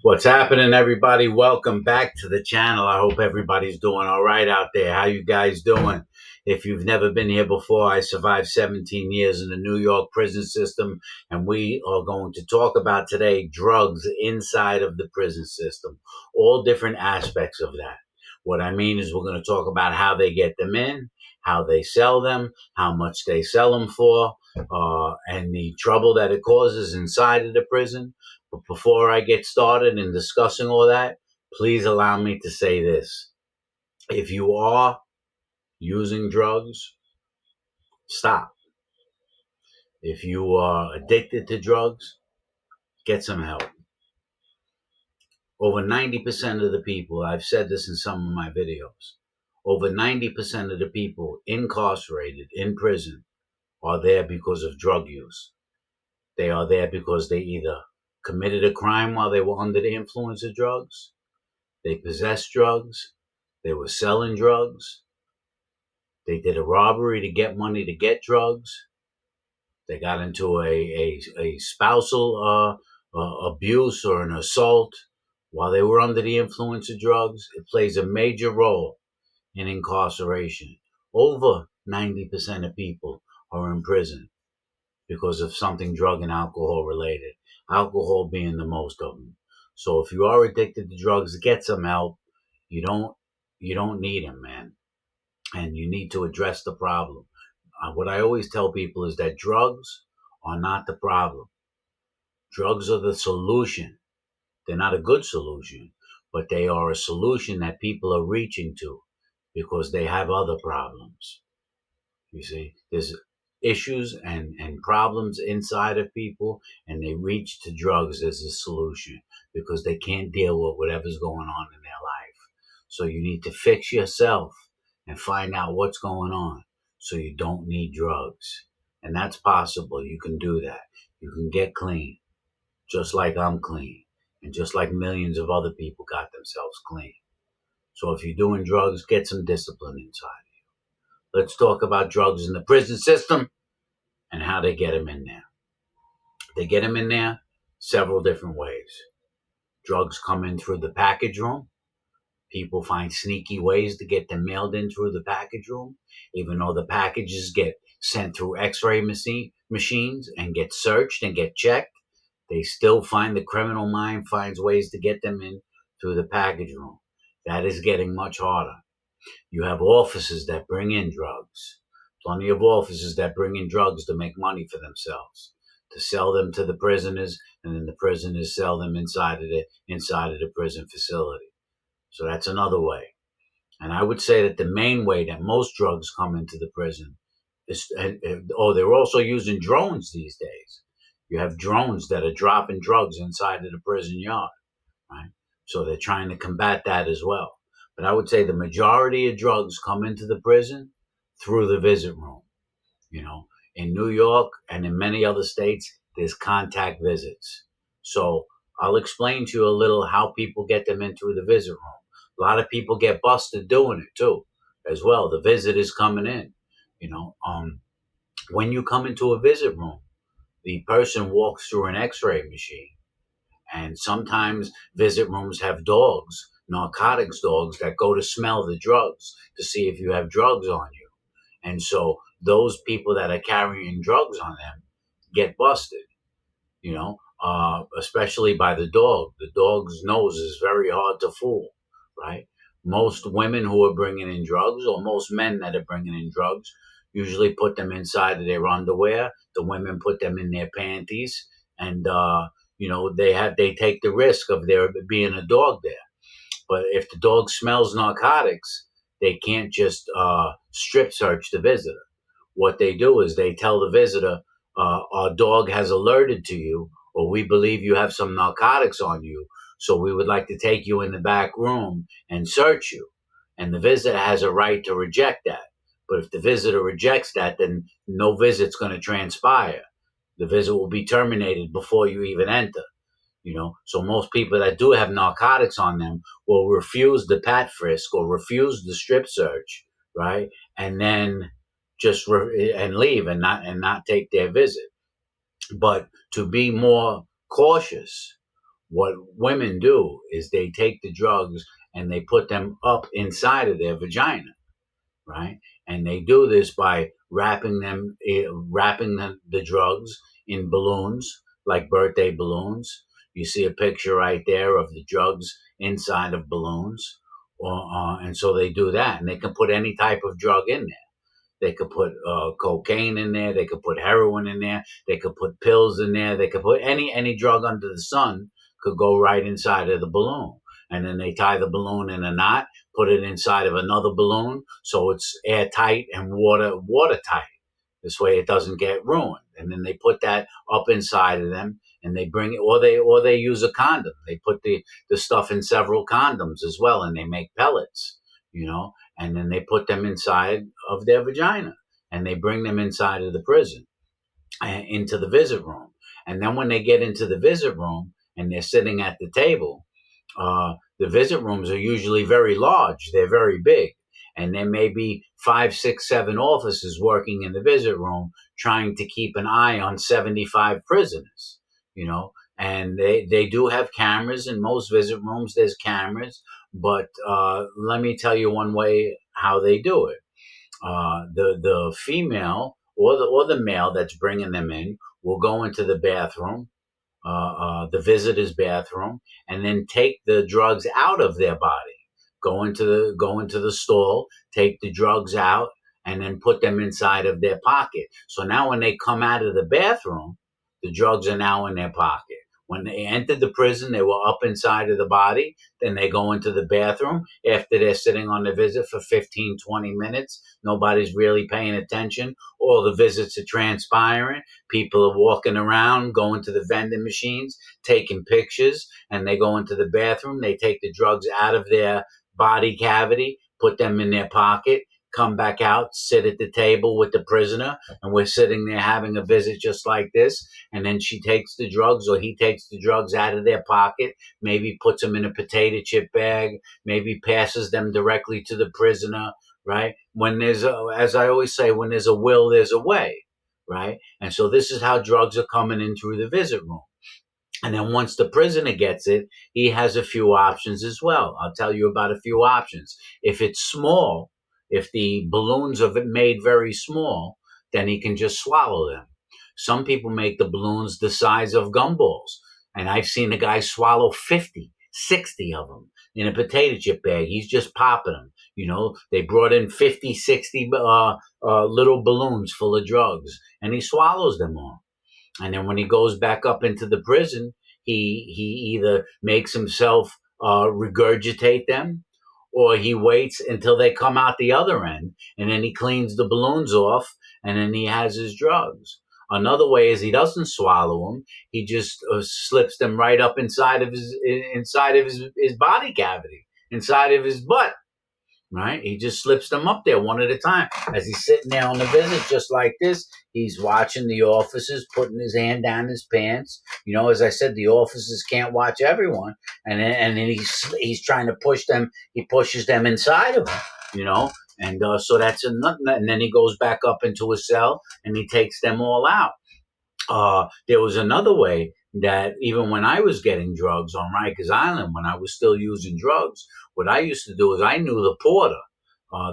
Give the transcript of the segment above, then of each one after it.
What's happening, everybody? Welcome back to the channel. I hope everybody's doing all right out there. How you guys doing? If you've never been here before, I survived 17 years in the New York prison system, and we are going to talk about today drugs inside of the prison system, all different aspects of that. What I mean is we're going to talk about how they get them in, how they sell them, how much they sell them for, and the trouble that it causes inside of the prison. But before I get started in discussing all that, please allow me to say this. If you are using drugs, stop. If you are addicted to drugs, get some help. Over 90% of the people, I've said this in some of my videos, over 90% of the people incarcerated in prison are there because of drug use. They are there because they either committed a crime while they were under the influence of drugs, they possessed drugs, they were selling drugs, they did a robbery to get money to get drugs, they got into a spousal abuse or an assault while they were under the influence of drugs. It plays a major role in incarceration. Over 90% of people are in prison because of something drug and alcohol related, alcohol being the most of them. So if you are addicted to drugs, get some help. You don't you don't need them, man, and you need to address the problem. What I always tell people is that drugs are not the problem. Drugs are the solution. They're not a good solution, but they are a solution that people are reaching to because they have other problems. You see, there's issues and problems inside of people, and they reach to drugs as a solution because they can't deal with whatever's going on in their life. So you need to fix yourself and find out what's going on so you don't need drugs. And that's possible. You can do that. You can get clean, just like I'm clean, and just like millions of other people got themselves clean. So if you're doing drugs, get some discipline inside. Let's talk about drugs in the prison system and how they get them in there. They get them in there several different ways. Drugs come in through the package room. People find sneaky ways to get them mailed in through the package room, even though the packages get sent through x-ray machines and get searched and get checked. They still find the criminal mind finds ways to get them in through the package room. That is getting much harder. You have officers that bring in drugs. Plenty of officers that bring in drugs to make money for themselves, to sell them to the prisoners, and then the prisoners sell them inside of the prison facility. So that's another way. And I would say that the main way that most drugs come into the prison is, they're also using drones these days. You have drones that are dropping drugs inside of the prison yard, right? So they're trying to combat that as well. But I would say the majority of drugs come into the prison through the visit room. You know, in New York and in many other states, there's contact visits. So I'll explain to you a little how people get them in through the visit room. A lot of people get busted doing it too, as well. The visit is coming in. You know, when you come into a visit room, the person walks through an X-ray machine, and sometimes visit rooms have dogs, narcotics dogs, that go to smell the drugs to see if you have drugs on you. And so those people that are carrying drugs on them get busted, especially by the dog. The dog's nose is very hard to fool, right? Most women who are bringing in drugs, or most men that are bringing in drugs, usually put them inside of their underwear. The women put them in their panties, and they take the risk of there being a dog there. But if the dog smells narcotics, they can't just strip search the visitor. What they do is they tell the visitor, our dog has alerted to you, or we believe you have some narcotics on you. So we would like to take you in the back room and search you. And the visitor has a right to reject that. But if the visitor rejects that, then no visit's going to transpire. The visit will be terminated before you even enter. So most people that do have narcotics on them will refuse the pat frisk or refuse the strip search, right? And then and leave and not take their visit. But to be more cautious, What women do is they take the drugs and they put them up inside of their vagina, right? And they do this by wrapping the drugs in balloons, like birthday balloons. You see a picture right there of the drugs inside of balloons, and so they do that, and they can put any type of drug in there. They could put cocaine in there. They could put heroin in there. They could put pills in there. They could put any drug under the sun could go right inside of the balloon. And then they tie the balloon in a knot, put it inside of another balloon, so it's airtight and watertight. This way, it doesn't get ruined. And then they put that up inside of them, and they bring it, or they use a condom. They put the stuff in several condoms as well, and they make pellets. You know, and then they put them inside of their vagina, and they bring them inside of the prison, into the visit room. And then when they get into the visit room and they're sitting at the table, the visit rooms are usually very large. They're very big. And there may be 5, 6, 7 officers working in the visit room trying to keep an eye on 75 prisoners, you know. And they do have cameras in most visit rooms. There's cameras. But let me tell you one way how they do it. The female or the male that's bringing them in will go into the bathroom, the visitor's bathroom, and then take the drugs out of their body. Go into the stall, take the drugs out, and then put them inside of their pocket. So now when they come out of the bathroom, the drugs are now in their pocket. When they entered the prison, they were up inside of the body. Then they go into the bathroom after they're sitting on the visit for 15, 20 minutes. Nobody's really paying attention. All the visits are transpiring. People are walking around, going to the vending machines, taking pictures, and they go into the bathroom. They take the drugs out of their body cavity, put them in their pocket, come back out, sit at the table with the prisoner, and we're sitting there having a visit just like this. And then she takes the drugs, or he takes the drugs out of their pocket, maybe puts them in a potato chip bag, maybe passes them directly to the prisoner, right? As I always say, when there's a will, there's a way, right? And so this is how drugs are coming in through the visit room. And then once the prisoner gets it, he has a few options as well. I'll tell you about a few options. If it's small, if the balloons are made very small, then he can just swallow them. Some people make the balloons the size of gumballs. And I've seen a guy swallow 50, 60 of them in a potato chip bag. He's just popping them. You know, they brought in 50, 60 little balloons full of drugs, and he swallows them all. And then when he goes back up into the prison, he either makes himself regurgitate them, or he waits until they come out the other end, and then he cleans the balloons off, and then he has his drugs. Another way is he doesn't swallow them; he just slips them right up inside of his body cavity, inside of his butt. Right? He just slips them up there one at a time. As he's sitting there on the visit, just like this, he's watching the officers, putting his hand down his pants. You know, as I said, the officers can't watch everyone, and then he's trying to push them. He pushes them inside of him. You know, and so that's another. And then he goes back up into his cell and he takes them all out. There was another way that even when I was getting drugs on Rikers Island, when I was still using drugs, what I used to do is I knew the porter,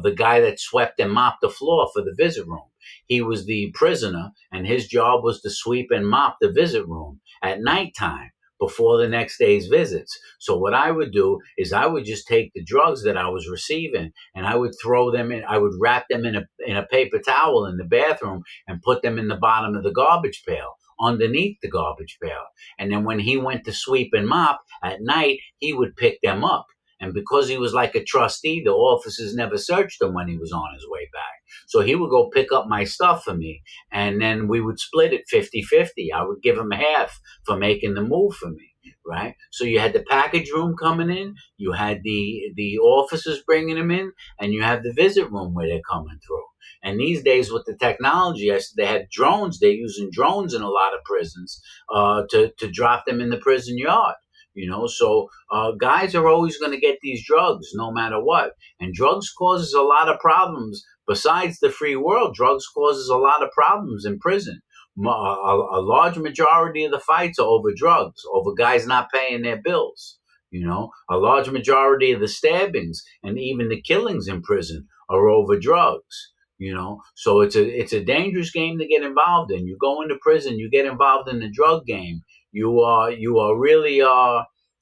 the guy that swept and mopped the floor for the visit room. He was the prisoner, and his job was to sweep and mop the visit room at nighttime before the next day's visits. So what I would do is I would just take the drugs that I was receiving and I would throw them in. I would wrap them in a paper towel in the bathroom and put them in the bottom of the garbage pail, underneath the garbage pail. And then when he went to sweep and mop at night, he would pick them up. And because he was like a trustee, the officers never searched him when he was on his way back. So he would go pick up my stuff for me, and then we would split it 50-50. I would give him half for making the move for me, right? So you had the package room coming in, you had the officers bringing them in, and you have the visit room where they're coming through. And these days with the technology, they had drones. They're using drones in a lot of prisons to drop them in the prison yard. You know, so guys are always going to get these drugs no matter what. And drugs causes a lot of problems besides the free world, drugs causes a lot of problems in prison. A large majority of the fights are over drugs, over guys not paying their bills. A large majority of the stabbings and even the killings in prison are over drugs. So it's a dangerous game to get involved in. You go into prison, you get involved in the drug game, you are really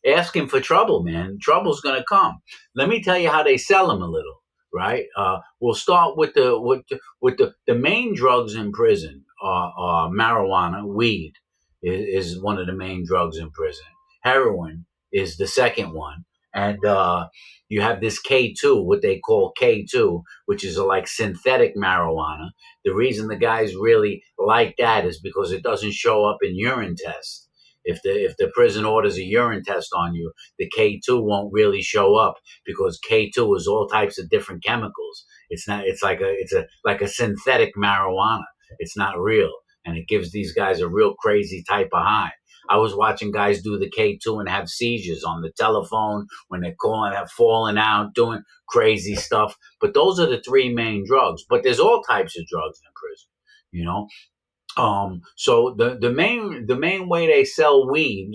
asking for trouble, man. Trouble's gonna come. Let me tell you how they sell them a little, right? We'll start with the main drugs in prison. Are marijuana, weed is one of the main drugs in prison. Heroin is the second one, and you have this K2, what they call K2, which is like synthetic marijuana. The reason the guys really like that is because it doesn't show up in urine tests. If the prison orders a urine test on you, the K2 won't really show up because K2 is all types of different chemicals. It's not. It's like a synthetic marijuana. It's not real, and it gives these guys a real crazy type of high. I was watching guys do the K2 and have seizures on the telephone when they're calling, have fallen out, doing crazy stuff. But those are the three main drugs. But there's all types of drugs in prison. You know, so the main way they sell weed,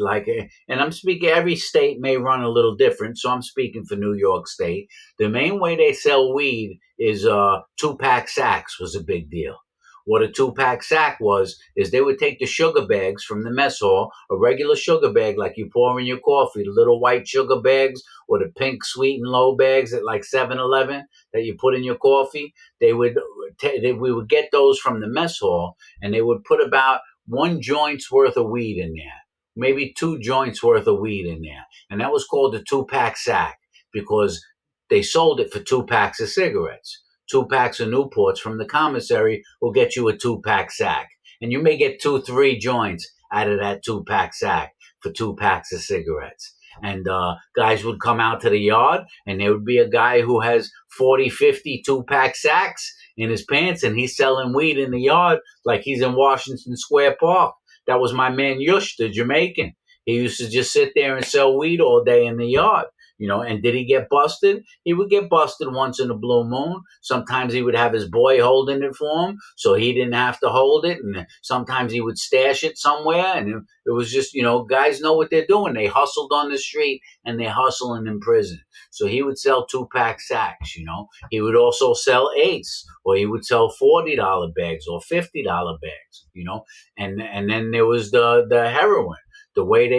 and I'm speaking, every state may run a little different, so I'm speaking for New York State. The main way they sell weed is 2-pack sacks was a big deal. What a 2-pack sack was is they would take the sugar bags from the mess hall, a regular sugar bag like you pour in your coffee, the little white sugar bags or the pink sweet and low bags at like 7-Eleven that you put in your coffee. We would get those from the mess hall, and they would put about one joint's worth of weed in there, maybe two joints worth of weed in there. And that was called the 2-pack sack because they sold it for 2 packs of cigarettes. 2 packs of Newports from the commissary will get you a 2-pack sack. And you may get 2-3 joints out of that 2-pack sack for 2 packs of cigarettes. And guys would come out to the yard, and there would be a guy who has 40, 50 2-pack sacks in his pants, and he's selling weed in the yard like he's in Washington Square Park. That was my man Yush, the Jamaican. He used to just sit there and sell weed all day in the yard. And did he get busted? He would get busted once in a blue moon. Sometimes he would have his boy holding it for him, so he didn't have to hold it. And sometimes he would stash it somewhere. And it was just, guys know what they're doing. They hustled on the street and they're hustling in prison. So he would sell 2-pack sacks. He would also sell eighths, or he would sell $40 bags or $50 bags. And then there was the heroin. The way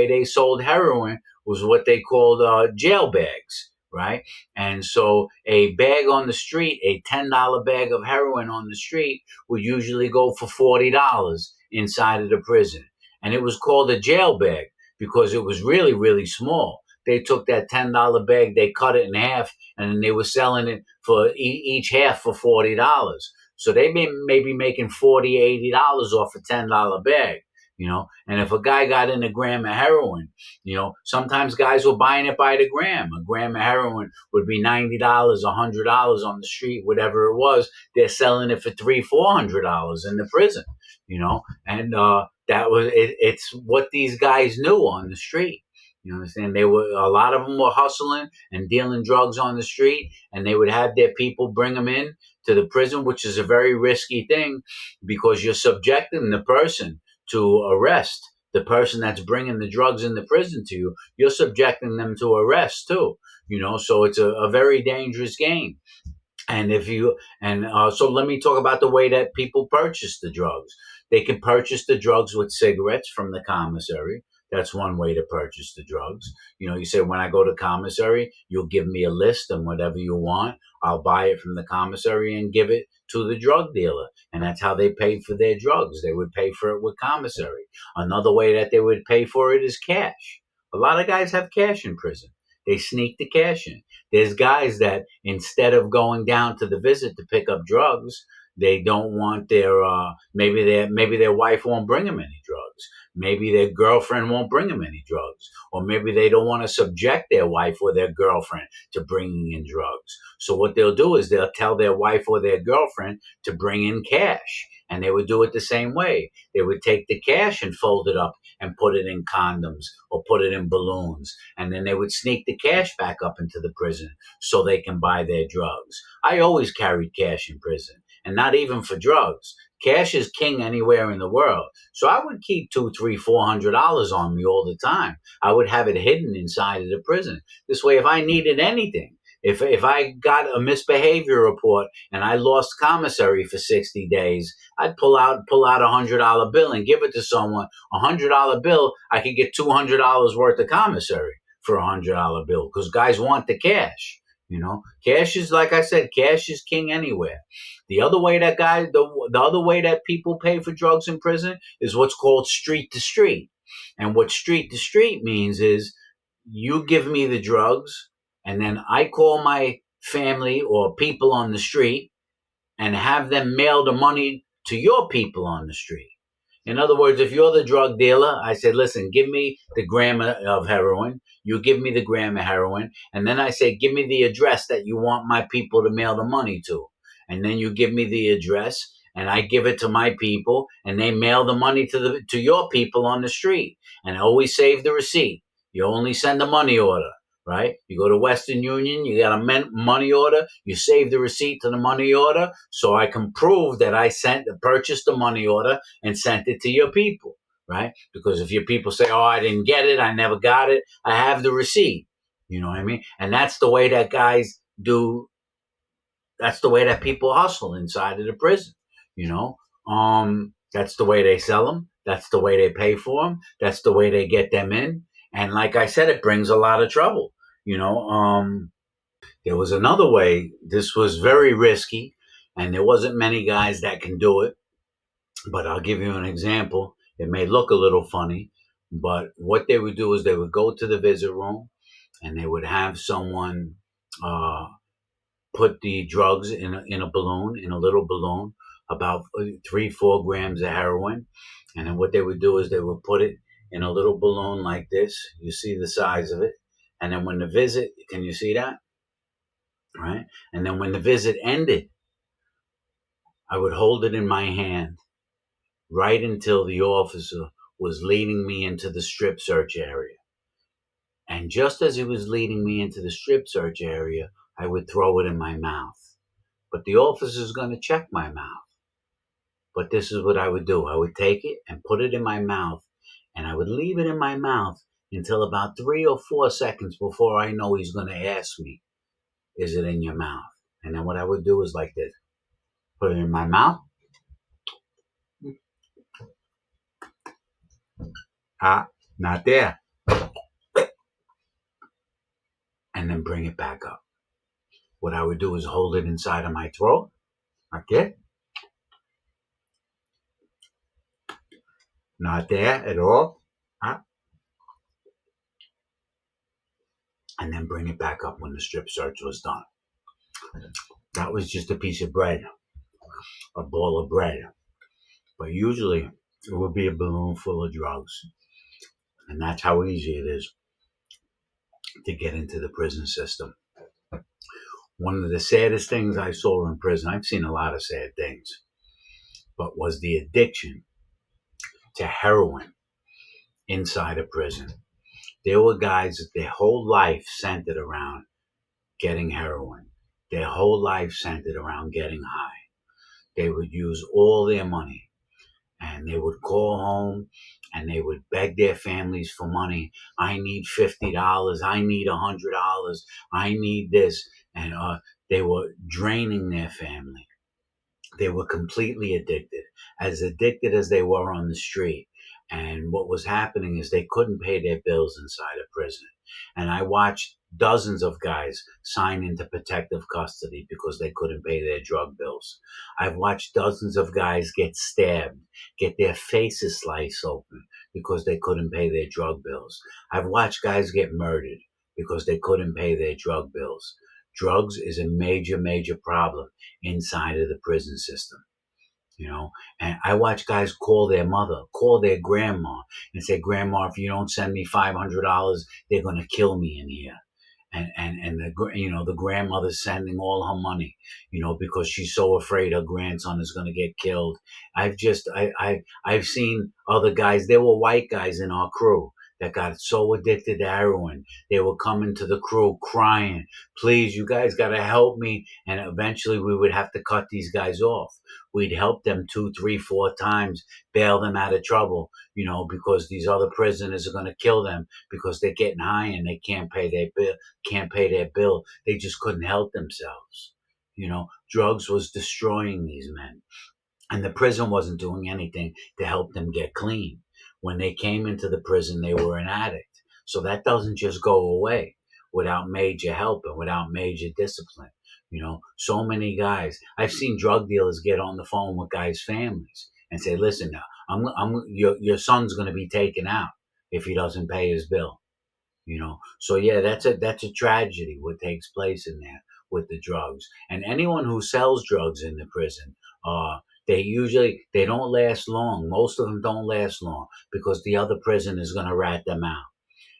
they sold heroin was what they called jail bags, right? And so a bag on the street, a $10 bag of heroin on the street would usually go for $40 inside of the prison. And it was called a jail bag because it was really, really small. They took that $10 bag, they cut it in half, and then they were selling it for each half for $40. So they may be making $40, $80 off a $10 bag. And if a guy got in a gram of heroin, sometimes guys were buying it by the gram. A gram of heroin would be $90, $100 on the street, whatever it was. They're selling it for $300, $400 in the prison. And that was it. It's what these guys knew on the street. You understand? A lot of them were hustling and dealing drugs on the street, and they would have their people bring them in to the prison, which is a very risky thing because you're subjecting the person to arrest. The person that's bringing the drugs in the prison to you, you're subjecting them to arrest too. So it's a very dangerous game. So let me talk about the way that people purchase the drugs. They can purchase the drugs with cigarettes from the commissary. That's one way to purchase the drugs. You say, when I go to commissary, you'll give me a list and whatever you want, I'll buy it from the commissary and give it to the drug dealer. And that's how they paid for their drugs. They would pay for it with commissary. Another way that they would pay for it is cash. A lot of guys have cash in prison. They sneak the cash in. There's guys that instead of going down to the visit to pick up drugs, they don't want maybe their wife won't bring them any drugs. Maybe their girlfriend won't bring them any drugs. Or maybe they don't want to subject their wife or their girlfriend to bringing in drugs. So what they'll do is they'll tell their wife or their girlfriend to bring in cash. And they would do it the same way. They would take the cash and fold it up and put it in condoms or put it in balloons. And then they would sneak the cash back up into the prison so they can buy their drugs. I always carried cash in prison, and not even for drugs. Cash is king anywhere in the world. So I would keep $200, $300 on me all the time. I would have it hidden inside of the prison. This way, if I needed anything, if I got a misbehavior report and I lost commissary for 60 days, I'd pull out $100 bill and give it to someone. $100 bill, I could get $200 worth of commissary for $100 bill because guys want the cash. Cash is, like I said, cash is king anywhere. The other way that people pay for drugs in prison is what's called street to street. And what street to street means is you give me the drugs, and then I call my family or people on the street and have them mail the money to your people on the street. In other words, if you're the drug dealer, I say, listen, give me the gram of heroin. You give me the gram of heroin. And then I say, give me the address that you want my people to mail the money to. And then you give me the address and I give it to my people and they mail the money to your people on the street. And always save the receipt. You only send a money order, right? You go to Western Union, you got a money order, you save the receipt to the money order so I can prove that I purchased the money order and sent it to your people, right? Because if your people say, oh, I didn't get it, I never got it, I have the receipt. You know what I mean? And that's the way that guys do, that's the way that people hustle inside of the prison, you know? That's the way they sell them. That's the way they pay for them. That's the way they get them in. And like I said, it brings a lot of trouble, you know? There was another way. This was very risky, and there wasn't many guys that can do it. But I'll give you an example. It may look a little funny, but what they would do is they would go to the visit room and they would have someone uh, put the drugs in a balloon, in a little balloon, about 3-4 grams of heroin. And then what they would do is they would put it in a little balloon like this. You see the size of it. And then when the visit, can you see that? Right? And then when the visit ended, I would hold it in my hand right until the officer was leading me into the strip search area. And just as he was leading me into the strip search area, I would throw it in my mouth. But the officer's going to check my mouth. But this is what I would do. I would take it and put it in my mouth, and I would leave it in my mouth until about 3 or 4 seconds before I know he's going to ask me, is it in your mouth? And then what I would do is like this. Put it in my mouth. Ah, not there. And then bring it back up. What I would do is hold it inside of my throat. Okay? Not there at all. Ah. And then bring it back up when the strip search was done. That was just a piece of bread, a ball of bread. But usually it would be a balloon full of drugs. And that's how easy it is to get into the prison system. One of the saddest things I saw in prison, I've seen a lot of sad things, but was the addiction to heroin inside a prison. There were guys that their whole life centered around getting heroin. Their whole life centered around getting high. They would use all their money and they would call home and they would beg their families for money. I need $50. I need $100. I need this. And they were draining their family. They were completely addicted as they were on the street. And what was happening is they couldn't pay their bills inside a prison. And I watched dozens of guys sign into protective custody because they couldn't pay their drug bills. I've watched dozens of guys get stabbed, get their faces sliced open because they couldn't pay their drug bills. I've watched guys get murdered because they couldn't pay their drug bills. Drugs is a major, major problem inside of the prison system, you know. And I watch guys call their mother, call their grandma, and say, "Grandma, if you don't send me $500, they're going to kill me in here." and the grandmother sending all her money, because she's so afraid her grandson is going to get killed. I've seen other guys. There were white guys in our crew that got so addicted to heroin. They were coming to the crew crying, please, you guys got to help me. And eventually we would have to cut these guys off. We'd help them 2, 3, 4 times, bail them out of trouble, because these other prisoners are going to kill them because they're getting high and they can't pay their bill. They just couldn't help themselves. Drugs was destroying these men, and the prison wasn't doing anything to help them get clean. When they came into the prison, they were an addict. So that doesn't just go away without major help and without major discipline. So many guys. I've seen drug dealers get on the phone with guys' families and say, "Listen, now, your son's going to be taken out if he doesn't pay his bill." So yeah, that's a tragedy what takes place in there with the drugs. And anyone who sells drugs in the prison, they don't last long. Most of them don't last long because the other prison is going to rat them out.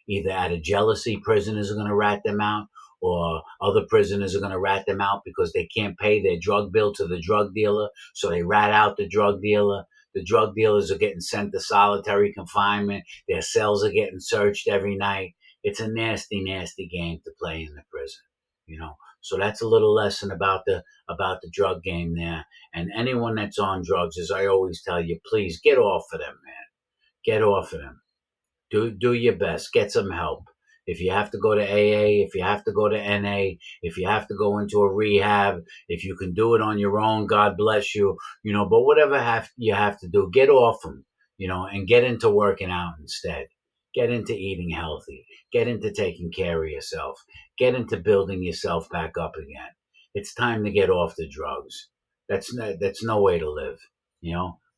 Either out of jealousy, prisoners are going to rat them out, or other prisoners are going to rat them out because they can't pay their drug bill to the drug dealer, so they rat out the drug dealer. The drug dealers are getting sent to solitary confinement. Their cells are getting searched every night. It's a nasty, nasty game to play in the prison. So that's a little lesson about the drug game there. And anyone that's on drugs, as I always tell you, please get off of them, man. Get off of them. Do your best. Get some help. If you have to go to AA, if you have to go to NA, if you have to go into a rehab, if you can do it on your own, God bless you. But whatever you have to do, get off them. And get into working out instead. Get into eating healthy. Get into taking care of yourself. Get into building yourself back up again. It's time to get off the drugs. That's no way to live.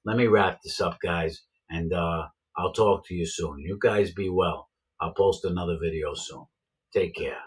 Let me wrap this up, guys, and I'll talk to you soon. You guys be well. I'll post another video soon. Take care.